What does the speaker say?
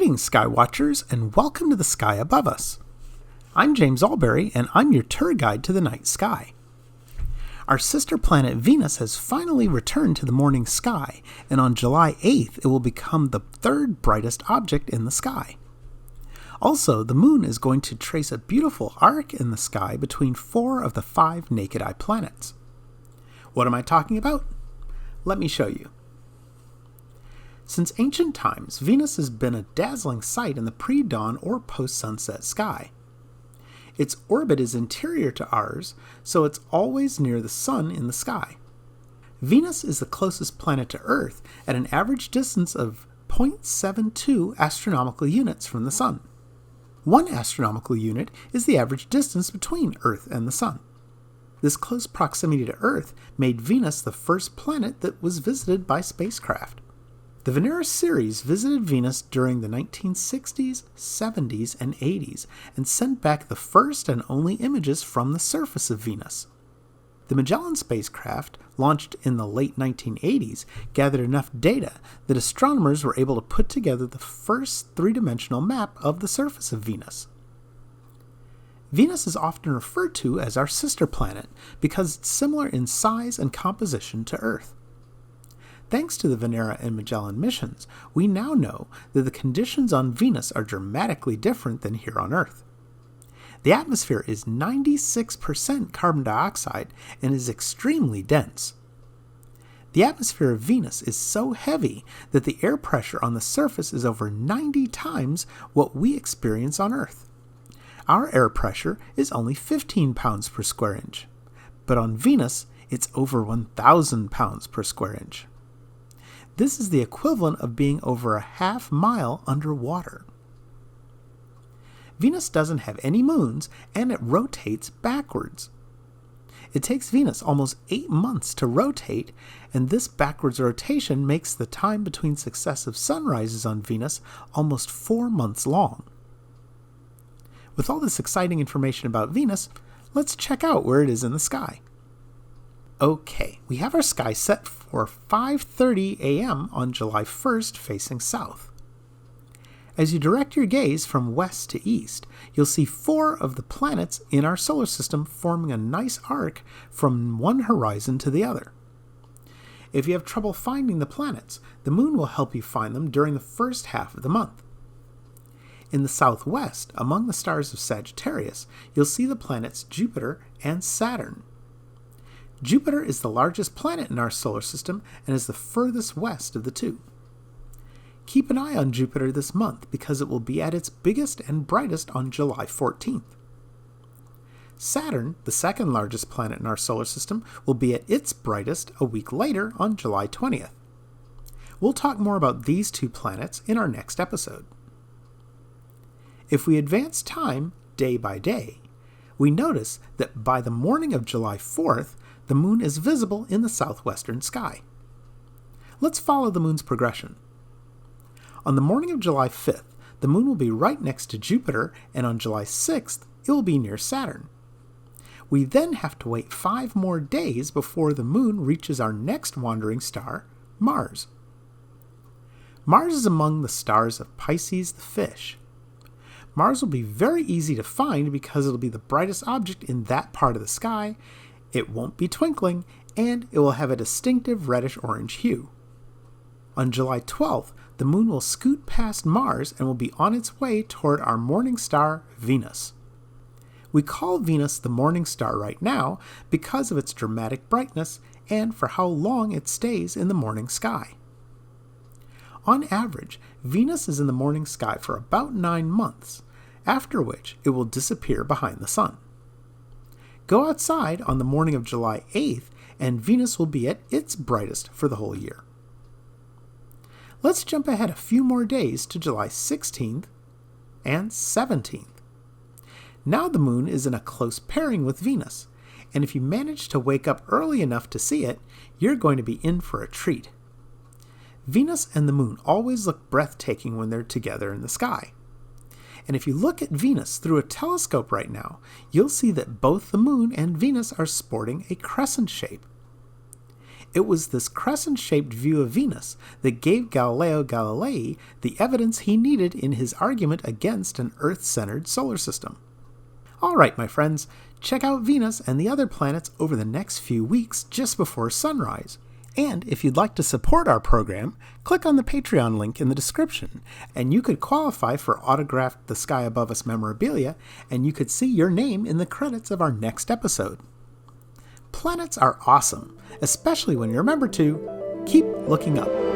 Greetings, Sky Watchers, and welcome to the sky above us. I'm James Alberry, and I'm your tour guide to the night sky. Our sister planet Venus has finally returned to the morning sky, and on July 8th it will become the third brightest object in the sky. Also, the moon is going to trace a beautiful arc in the sky between 4 of the 5 naked-eye planets. What am I talking about? Let me show you. Since ancient times, Venus has been a dazzling sight in the pre-dawn or post-sunset sky. Its orbit is interior to ours, so it's always near the sun in the sky. Venus is the closest planet to Earth at an average distance of 0.72 astronomical units from the sun. 1 astronomical unit is the average distance between Earth and the sun. This close proximity to Earth made Venus the first planet that was visited by spacecraft. The Venera series visited Venus during the 1960s, 70s, and 80s and sent back the first and only images from the surface of Venus. The Magellan spacecraft, launched in the late 1980s, gathered enough data that astronomers were able to put together the first three-dimensional map of the surface of Venus. Venus is often referred to as our sister planet because it's similar in size and composition to Earth. Thanks to the Venera and Magellan missions, we now know that the conditions on Venus are dramatically different than here on Earth. The atmosphere is 96% carbon dioxide and is extremely dense. The atmosphere of Venus is so heavy that the air pressure on the surface is over 90 times what we experience on Earth. Our air pressure is only 15 pounds per square inch, but on Venus it's over 1,000 pounds per square inch. This is the equivalent of being over a half mile underwater. Venus doesn't have any moons, and it rotates backwards. It takes Venus almost 8 months to rotate, and this backwards rotation makes the time between successive sunrises on Venus almost 4 months long. With all this exciting information about Venus, let's check out where it is in the sky. Okay, we have our sky set for 5:30 a.m. on July 1st facing south. As you direct your gaze from west to east, you'll see 4 of the planets in our solar system forming a nice arc from one horizon to the other. If you have trouble finding the planets, the moon will help you find them during the first half of the month. In the southwest, among the stars of Sagittarius, you'll see the planets Jupiter and Saturn. Jupiter is the largest planet in our solar system and is the furthest west of the two. Keep an eye on Jupiter this month because it will be at its biggest and brightest on July 14th. Saturn, the second largest planet in our solar system, will be at its brightest a week later on July 20th. We'll talk more about these 2 planets in our next episode. If we advance time day by day, we notice that by the morning of July 4th, the moon is visible in the southwestern sky. Let's follow the moon's progression. On the morning of July 5th, the moon will be right next to Jupiter, and on July 6th, it will be near Saturn. We then have to wait 5 more days before the moon reaches our next wandering star, Mars. Mars is among the stars of Pisces the fish. Mars will be very easy to find because it'll be the brightest object in that part of the sky, it won't be twinkling, and it will have a distinctive reddish-orange hue. On July 12th, the moon will scoot past Mars and will be on its way toward our morning star, Venus. We call Venus the morning star right now because of its dramatic brightness and for how long it stays in the morning sky. On average, Venus is in the morning sky for about 9 months, after which it will disappear behind the sun. Go outside on the morning of July 8th, and Venus will be at its brightest for the whole year. Let's jump ahead a few more days to July 16th and 17th. Now the moon is in a close pairing with Venus, and if you manage to wake up early enough to see it, you're going to be in for a treat. Venus and the moon always look breathtaking when they're together in the sky. And if you look at Venus through a telescope right now, you'll see that both the moon and Venus are sporting a crescent shape. It was this crescent-shaped view of Venus that gave Galileo Galilei the evidence he needed in his argument against an Earth-centered solar system. Alright, my friends, check out Venus and the other planets over the next few weeks just before sunrise. And if you'd like to support our program, click on the Patreon link in the description, and you could qualify for autographed The Sky Above Us memorabilia, and you could see your name in the credits of our next episode. Planets are awesome, especially when you remember to keep looking up.